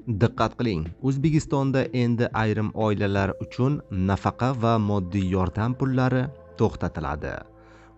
Diqqat qiling, O'zbekistonda endi ayrim oilalar uchun nafaqa va moddiy yordam pullari to'xtatiladi.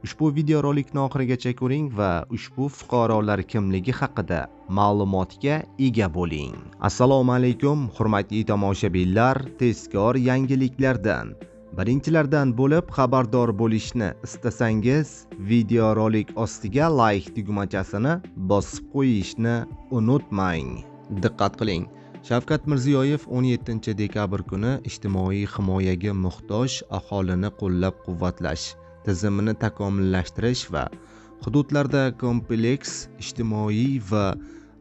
Ushbu videorolikni oxirigacha ko'ring va ushbu fuqarolar kimligi haqida ma'lumotga ega bo'ling. Assalomu alaykum, hurmatli tomoshabinlar, tezkor yangiliklardan birinchilardan bo'lib xabardor bo'lishni istasangiz, videorolik ostiga like tugmachasini bosib qo'yishni unutmang. Diqqat qiling. Shavkat Mirziyoyev 17 dekabr kuni ijtimoiy himoyaga muhtoj aholini qo'llab-quvvatlash tizimini takomillashtirish va hududlarda kompleks ijtimoiy va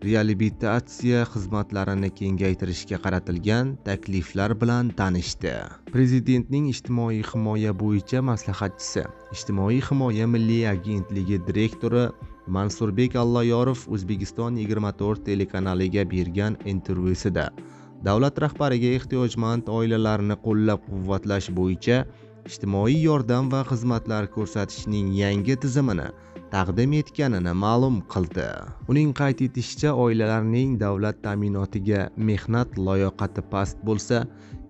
reabilitatsiya xizmatlarini kengaytirishga qaratilgan takliflar bilan tanishdi. Prezidentning ijtimoiy himoya bo'yicha maslahatchisi, Ijtimoiy himoya milliy agentligi direktori Mansurbek Alloyorov O'zbekiston 24 telekanaliga bergan intervyusida davlat rahbariga ehtiyojmand oilalarni qo'llab-quvvatlash bo'yicha ijtimoiy yordam va xizmatlar ko'rsatishning yangi tizimini taqdim etganini ma'lum qildi. Uning qayd etishicha, oilalarning davlat ta'minotiga mehnat layoqati past bo'lsa,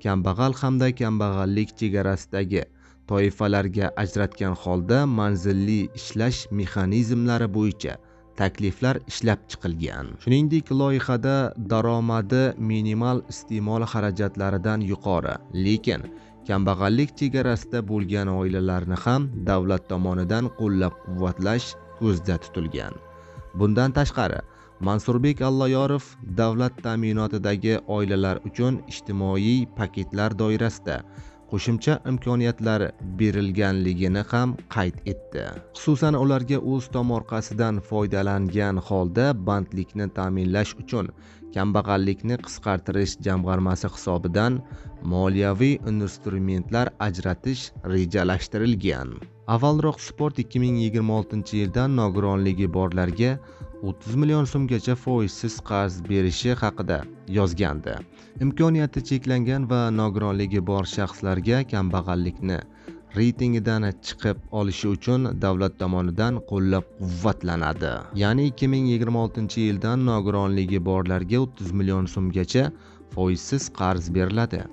kambag'al hamda kambag'allik chegarasidagi toifalarga ajratgan holda manzilli ishlash mexanizmlari bo'yicha takliflar ishlab chiqilgan. Shuningdek, loyihada daromadi minimal iste'mol xarajatlaridan yuqori, lekin kambag'allik chegarasida bo'lgan oilalarni ham davlat tomonidan qo'llab-quvvatlash ko'zda tutilgan. Bundan tashqari, Mansurbek Alloyorov davlat ta'minotidagi oilalar uchun ijtimoiy paketlar doirasida qo'shimcha imkoniyatlar berilganligini ham qayd etdi. Xususan, ularga o'z tomorqasidan foydalangan holda bandlikni ta'minlash uchun kambag'allikni qisqartirish jamg'armasi hisobidan moliyaviy instrumentlar ajratish rejalashtirilgan. Avvalroq Sport 2026-yildan nogironligi borlarga 30 million so'mgacha foizsiz qarz berishi haqida yozgandi. Imkoniyati cheklangan va nogironligi bor shaxslarga kambag'allikni reytingidan chiqib olishi uchun davlat tomonidan qo'llab-quvvatlanadi. Ya'ni 2026-yildan nogironligi borlarga 30 million so'mgacha foizsiz qarz beriladi.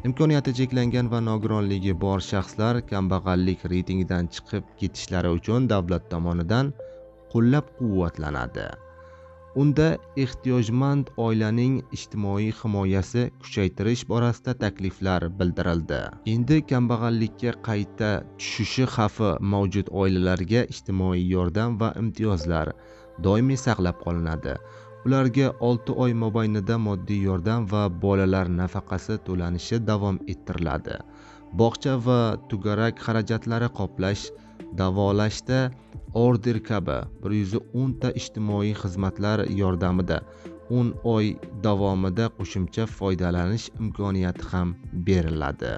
Imkoniyati cheklangan va nogironligi bor shaxslar kambag'allik reytingidan chiqib ketishlari uchun davlat tomonidan qo'llab-quvvatlanadi. Unda ehtiyojmand oilaning ijtimoiy himoyasi kuchaytirish borasida takliflar bildirildi. Endi kambag'allikka qayta tushishi xavfi mavjud oilalarga ijtimoiy yordam va imtiyozlar doimiy saqlab qolinadi. Ularga 6 oy mobaynida moddiy yordam va bolalar nafaqasi to'lanishi davom ettiriladi. Bog'cha va to'garak xarajatlari qoplash, davolashda order kabi 110 ta ijtimoiy xizmatlar yordamida 10 oy davomida qo'shimcha foydalanish imkoniyati ham beriladi.